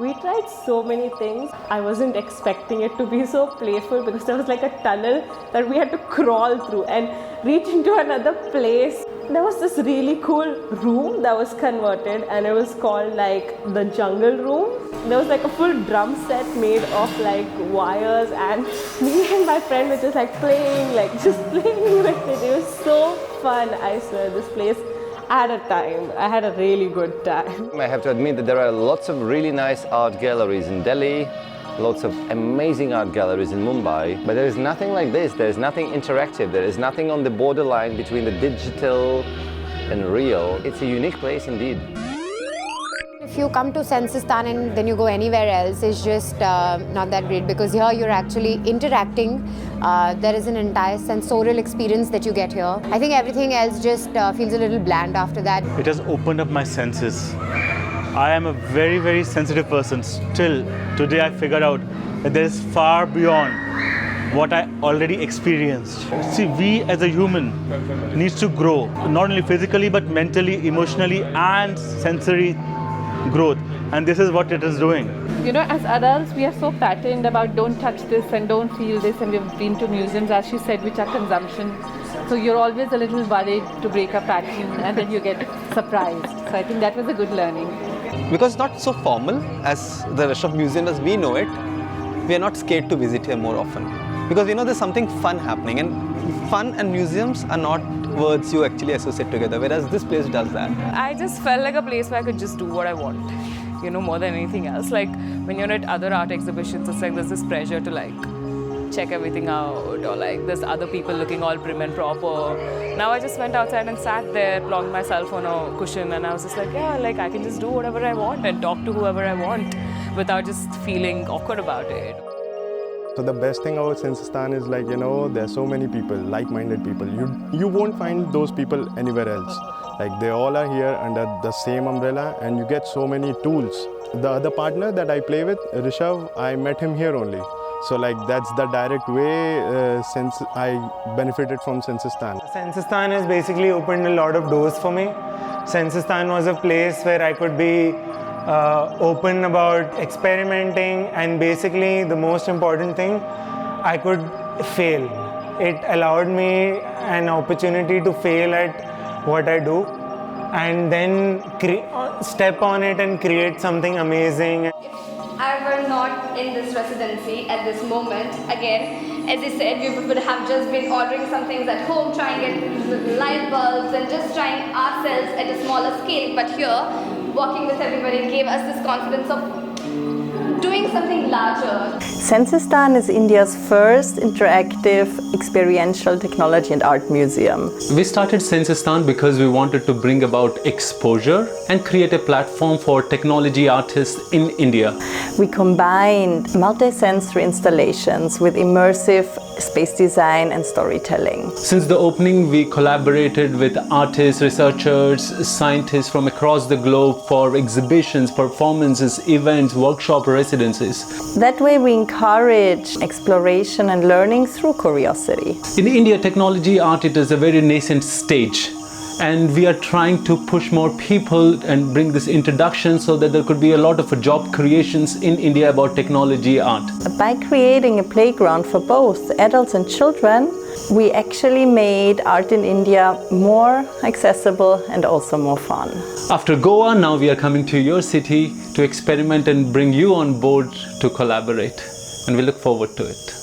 We tried so many things. I wasn't expecting it to be so playful because there was like a tunnel that we had to crawl through and reach into another place. There was this really cool room that was converted and it was called like the jungle room. There was like a full drum set made of like wires and me and my friend were just like playing, like just playing with it. It was so fun, I swear. This place, I had a really good time. I have to admit that there are lots of really nice art galleries in Delhi, lots of amazing art galleries in Mumbai, but there is nothing like this. There is nothing interactive. There is nothing on the borderline between the digital and real. It's a unique place indeed. If you come to Sensistan and then you go anywhere else, it's just not that great, because here you're actually interacting. There is an entire sensorial experience that you get here. I think everything else just feels a little bland after that. It has opened up my senses. I am a very, very sensitive person. Still, today I figured out that there is far beyond what I already experienced. See, we as a human needs to grow, not only physically but mentally, emotionally and sensory growth, and this is what it is doing. You know, as adults, we are so patterned about don't touch this and don't feel this, and we've been to museums, as she said, which are consumption. So you're always a little worried to break a pattern and then you get surprised. So I think that was a good learning. Because it's not so formal as the rest of museums as we know it, we are not scared to visit here more often. Because we know there's something fun happening, and fun and museums are not words you actually associate together, whereas this place does that. I just felt like a place where I could just do what I want, you know, more than anything else. Like when you're at other art exhibitions, it's like there's this pressure to like check everything out, or like there's other people looking all prim and proper. Now I just went outside and sat there, plonked myself on a cushion, and I was just like, yeah, like I can just do whatever I want and talk to whoever I want without just feeling awkward about it. So the best thing about Sensistan is, like, you know, there are so many people, like-minded people. You won't find those people anywhere else. Like, they all are here under the same umbrella, and you get so many tools. The other partner that I play with, Rishabh, I met him here only. So like that's the direct way since I benefited from Sensistan. Sensistan has basically opened a lot of doors for me. Sensistan was a place where I could be open about experimenting, and basically the most important thing, I could fail. It allowed me an opportunity to fail at what I do and then step on it and create something amazing. If I were not in this residency at this moment, again, as I said, we would have just been ordering some things at home, trying at light bulbs and just trying ourselves at a smaller scale. But here, working with everybody gave us this confidence of doing something larger. Sensistan is India's first interactive experiential technology and art museum. We started Sensistan because we wanted to bring about exposure and create a platform for technology artists in India. We combined multi-sensory installations with immersive space design and storytelling. Since the opening, we collaborated with artists, researchers, scientists from across the globe for exhibitions, performances, events, workshop residencies. That way we encourage exploration and learning through curiosity. In India, technology art, it is a very nascent stage. And we are trying to push more people and bring this introduction so that there could be a lot of job creations in India about technology art. By creating a playground for both adults and children, we actually made art in India more accessible and also more fun. After Goa, now we are coming to your city to experiment and bring you on board to collaborate. And we look forward to it.